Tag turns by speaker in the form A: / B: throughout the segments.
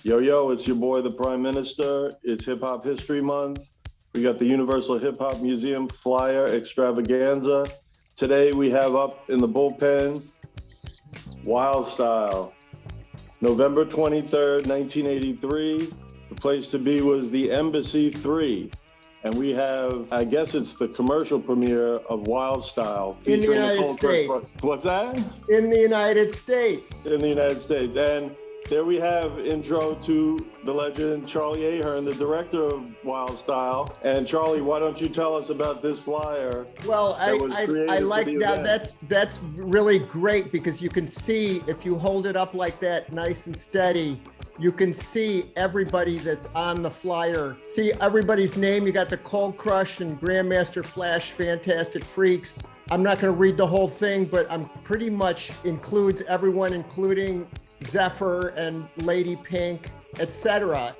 A: Yo, yo, it's your boy, the Prime Minister. It's Hip Hop History Month. We got the Universal Hip Hop Museum Flyer Extravaganza. Today we have up in the bullpen, Wild Style. November 23rd, 1983. The place to be was the Embassy 3. And we have, I guess it's the commercial premiere of Wild Style.
B: In the United States.
A: What's that?
B: In the United States.
A: In the United States. And there we have intro to the legend Charlie Ahern, the director of Wild Style. And Charlie, why don't you tell us about this flyer?
B: Well, I like that. That's really great because you can see if you hold it up like that, nice and steady, you can see everybody that's on the flyer. See everybody's name. You got the Cold Crush and Grandmaster Flash, Fantastic Freaks. I'm not going to read the whole thing, but I'm pretty much includes everyone, including Zephyr and Lady Pink, etc.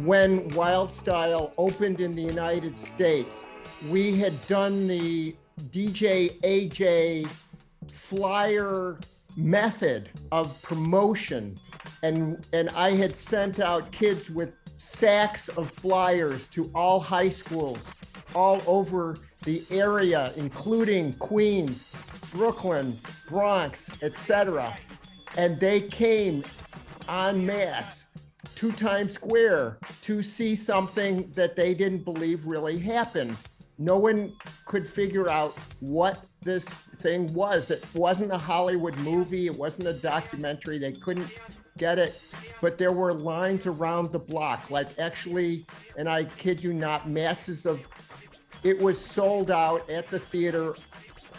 B: When Wild Style opened in the United States, we had done the DJ AJ flyer method of promotion, and I had sent out kids with sacks of flyers to all high schools all over the area, including Queens, Brooklyn, Bronx, etc. And they came en masse to Times Square to see something that they didn't believe really happened. No one could figure out what this thing was. It wasn't a Hollywood movie. It wasn't a documentary. They couldn't get it. But there were lines around the block, like actually, and I kid you not, masses of, it was sold out at the theater,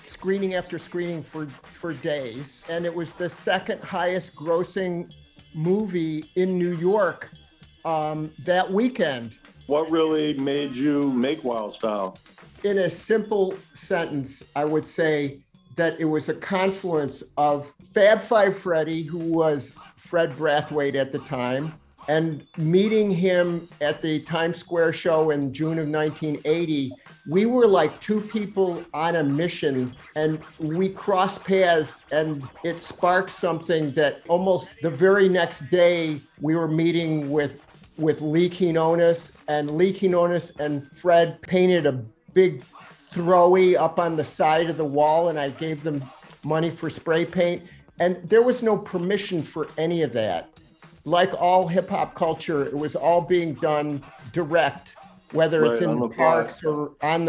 B: screening after screening for days. And it was the second highest grossing movie in New York that weekend.
A: What really made you make Wild Style?
B: In a simple sentence, I would say that it was a confluence of Fab Five Freddy, who was Fred Brathwaite at the time, and meeting him at the Times Square show in June of 1980. We were like two people on a mission, and we crossed paths, and it sparked something that almost the very next day we were meeting with Lee Quinones, and Lee Quinones and Fred painted a big throwy up on the side of the wall, and I gave them money for spray paint. And there was no permission for any of that. Like all hip hop culture, it was all being done direct, whether it's in the parks or on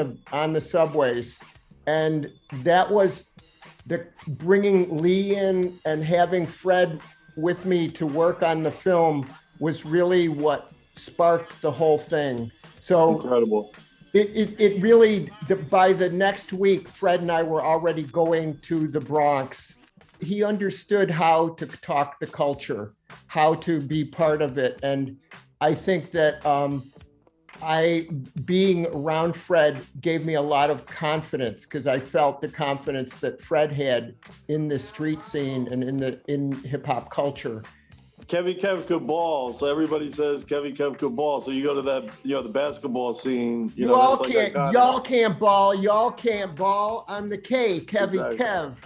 B: the subways. And that was the bringing Lee in and having Fred with me to work on the film was really what sparked the whole thing. So
A: incredible.
B: It really, by the next week, Fred and I were already going to the Bronx. He understood how to talk the culture, how to be part of it. And I think that being around Fred gave me a lot of confidence, because I felt the confidence that Fred had in the street scene and in hip hop culture.
A: Kevy Kev could ball, so everybody says Kevy Kev could ball. So you go to that, the basketball scene.
B: Y'all can't ball. I'm the K, Kevy
A: exactly.
B: Kev,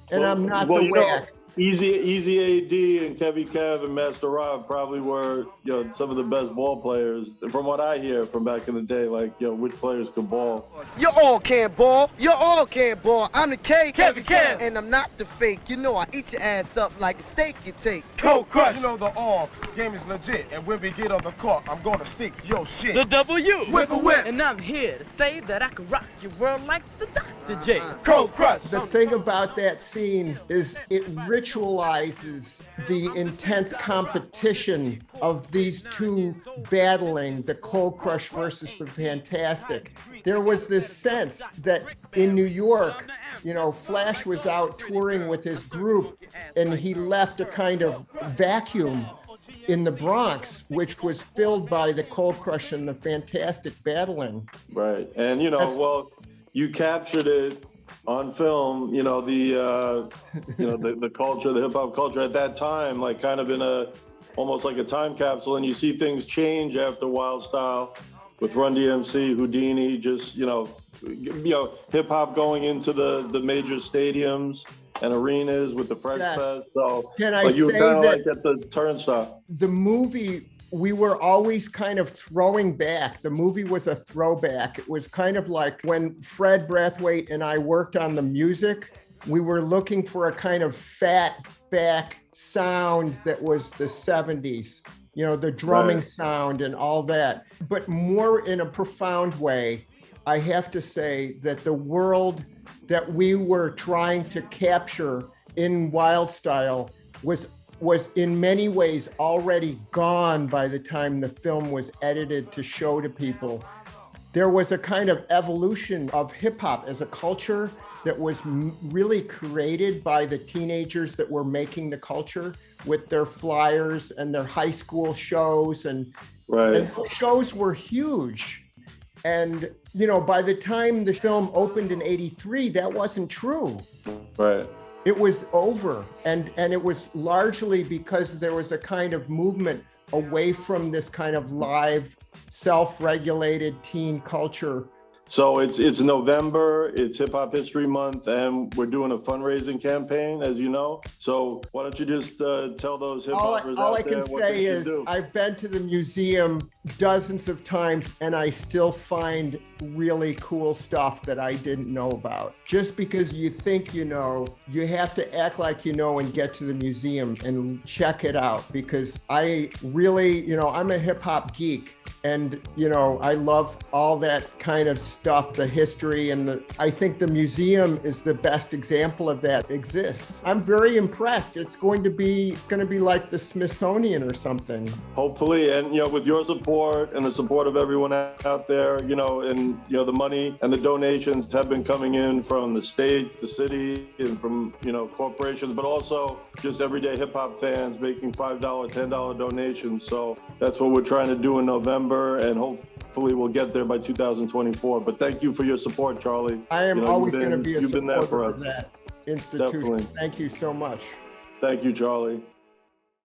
B: and I'm not the whack.
A: Easy AD and Kevy Kev and Master Rob probably were, some of the best ball players. From what I hear from back in the day, which players could ball.
C: You all can't ball. You all can't ball. I'm the K, Kevy Kev, and I'm not the fake. I eat your ass up like a steak you take.
D: Cold Crush. The game is legit, and when we get on the court, I'm gonna stick your shit.
E: The W.
D: Whip a whip.
E: And I'm here to say that I can rock your world like the Dr. J.
D: Cold Crush.
B: The thing about that scene is it ritualizes the intense competition of these two battling, the Cold Crush versus the Fantastic. There was this sense that in New York, Flash was out touring with his group, and he left a kind of vacuum in the Bronx, which was filled by the Cold Crush and the Fantastic battling.
A: Right. And, you captured it on film, the culture, the hip hop culture at that time, like kind of in almost like a time capsule, and you see things change after Wild Style with Run DMC, Houdini, just, hip hop going into the major stadiums. and arenas with the Fresh
B: Yes.
A: Fest. So,
B: Can I
A: like you were
B: say
A: kind of
B: that
A: like at the turnstile.
B: the movie, we were always kind of throwing back. The movie was a throwback. It was kind of like when Fred Brathwaite and I worked on the music, we were looking for a kind of fat back sound that was the 70s, you know, the drumming
A: Right.
B: sound and all that. But more in a profound way, I have to say that the world that we were trying to capture in Wild Style was in many ways already gone by the time the film was edited to show to people. There was a kind of evolution of hip hop as a culture that was really created by the teenagers that were making the culture with their flyers and their high school shows, and
A: Right.
B: those shows were huge. And, you know, by the time the film opened in 83, that wasn't true.
A: Right.
B: It was over. And it was largely because there was a kind of movement away from this kind of live, self-regulated teen culture.
A: So it's November, it's Hip Hop History Month, and we're doing a fundraising campaign, as you know. So why don't you just tell those hip hoppers
B: All
A: out
B: I
A: there
B: can
A: what
B: say
A: they can
B: is
A: do?
B: I've been to the museum dozens of times and I still find really cool stuff that I didn't know about. Just because you think you know, you have to act like you know and get to the museum and check it out, because I really, you know, I'm a hip hop geek. And, you know, I love all that kind of stuff, the history, and I think the museum is the best example of that exists. I'm very impressed. It's going to be like the Smithsonian or something.
A: Hopefully, and you know, with your support and the support of everyone out there, you know, and you know, the money and the donations have been coming in from the state, the city, and from, you know, corporations, but also just everyday hip hop fans making $5, $10 donations. So that's what we're trying to do in November, and hopefully we'll get there by 2024. But thank you for your support, Charlie.
B: I am
A: You know,
B: always going to be a
A: you've been there for
B: supporter
A: us.
B: of that institution.
A: Definitely.
B: Thank you so much.
A: Thank you, Charlie.